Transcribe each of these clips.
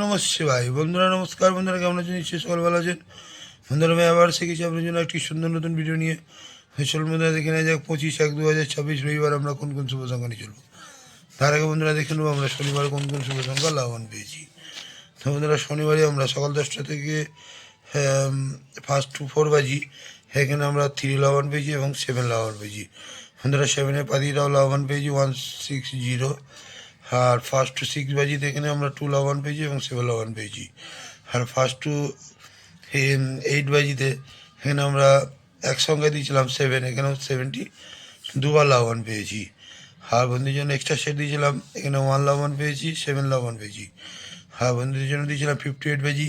নমঃ শিবায়। বন্ধুরা নমস্কার। বন্ধুরা কেমন আছেন? নিশ্চয়ই সকল ভালো আছেন। বন্ধুরা আমি আবার শিখেছি আপনার জন্য একটি সুন্দর নতুন ভিডিও নিয়ে। চলুন বন্ধুরা দেখে নেওয়া যাক 25/1/2026 রবিবার আমরা কোন কোন শুভ সংখ্যা নিয়ে চলবো। তার আগে বন্ধুরা দেখে নেবো আমরা শনিবার কোন কোন শুভ সংখ্যা লাভবান পেয়েছি। তো বন্ধুরা শনিবারে আমরা সকাল 10টা থেকে ফার্স্ট টু 4 বাজি এখানে আমরা 3 লাভবান পেয়েছি এবং 7 লাভবান পেয়েছি। বন্ধুরা 7-এর পাতিটাও লাভবান পেয়েছি 160। আর ফার্স্ট টু 6 বাজিতে এখানে আমরা 2 লাভবান পেয়েছি এবং 7 লাভবান পেয়েছি। আর ফার্স্ট টু 8 বাজিতে এখানে আমরা একসঙ্গে দিয়েছিলাম 7, এখানেও 70 দুবার লাভবান পেয়েছি। আর বন্ধুদের জন্য এক্সট্রা সেট দিয়েছিলাম, এখানে 1 লাভবান পেয়েছি, 7 লাভবান পেয়েছি। আর বন্ধুদের জন্য দিয়েছিলাম 58 বাজি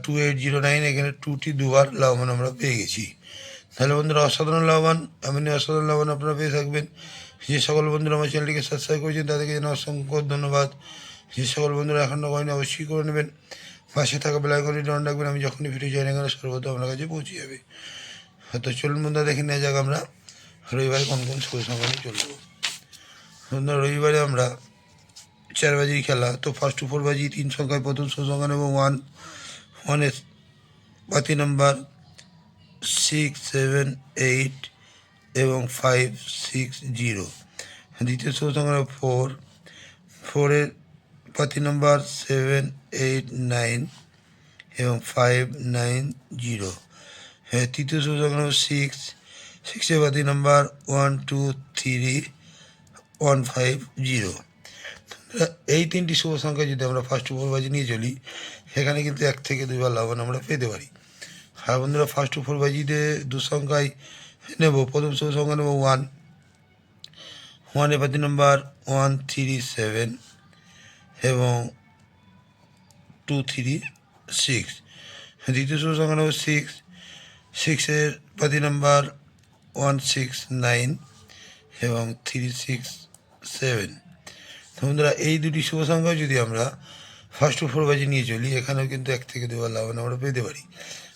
2809, এখানে 2টি দুবার লাভবান আমরা পেয়ে গেছি। তাহলে বন্ধুরা অসাধারণ লাভবান, এমনি অসাধারণ লাভবান আপনারা পেয়ে থাকবেন। যে সকল বন্ধুরা আমার চ্যানেলটিকে সাবস্ক্রাইব করেছেন তাদেরকে যেন অসংখ্য ধন্যবাদ। যে সকল বন্ধুরা এখনও করেন অবশ্যই করে নেবেন। পাশে থাকা বেল আইকনটি অন রাখবেন, আমি যখনই ভিডিও চাই না কেন সর্বদা আপনার কাছে পৌঁছে যাবে। তো চলুন বন্ধুরা দেখে নেওয়া যাক আমরা রবিবারে কোন কোন শুভ সংখ্যা নিয়ে চলবো। বন্ধুরা রবিবারে আমরা 4 বাজির খেলা, তো ফার্স্ট টু 4 বাজি 3 সংখ্যায় প্রথম শুভ সংখ্যা নেব 1 পাতি নাম্বার 6, 7, 8 এবং 5, 6, 0। দ্বিতীয় শুভ সংখ্যা নেব 4-এর পাতি নাম্বার 7, 8, 9 এবং 5, 9, 0। তৃতীয় শুভ সংখ্যা নেব 6-এর পাতি নাম্বার 1, 2, 3, 1, 5, 0। এই 3টি শুভ সংখ্যা যদি আমরা ফার্স্ট টু 4 বাজি নিয়ে চলি সেখানে কিন্তু 1 থেকে 2 বার লাভবান আমরা পেতে পারি। আর বন্ধুরা ফার্স্ট টু 4 বাজিতে 2 সংখ্যায় নেব, প্রথম শুভ সংখ্যা নেব 1-এর পাতি নাম্বার 1, 3, 7 এবং 2, 3, 6। দ্বিতীয় শুভ সংখ্যা নেব 6-এর পাতি নাম্বার 1, 6, 9 এবং 3, 6, 7। বন্ধুরা এই দুটি শুভ সংখ্যা যদি আমরা ফার্স্ট টু 4 বাজি নিয়ে চলি এখানেও কিন্তু 1 থেকে 2 বার লাভবান আমরা পেতে পারি।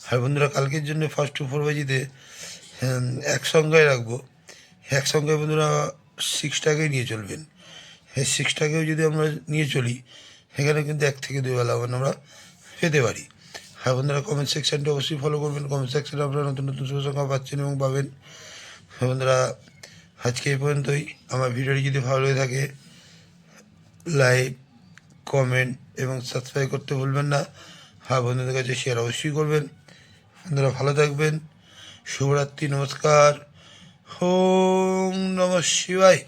আর বন্ধুরা কালকের জন্য ফার্স্ট টু 4 বাজিতে এক সংখ্যায় রাখবো, এক সংখ্যায় বন্ধুরা 6টাকেই নিয়ে চলবেন। এই 6টাকেও যদি আমরা নিয়ে চলি এখানে কিন্তু 1 থেকে 2 বার লাভবান আমরা পেতে পারি। আর বন্ধুরা কমেন্ট সেকশানটি অবশ্যই ফলো করবেন, কমেন্ট সেকশানে আপনারা নতুন নতুন শুভ সংখ্যা পাচ্ছেন এবং পাবেন। বন্ধুরা আজকে এই পর্যন্তই। আমার ভিডিওটি যদি ভালো লেগে থাকে লাইক, কমেন্ট এবং সাবস্ক্রাইব করতে ভুলবেন না। হ্যাঁ বন্ধুদের কাছে শেয়ার অবশ্যই করবেন। বন্ধুরা ভালো থাকবেন। শুভরাত্রি, নমস্কার, ওম নমঃ শিবায়।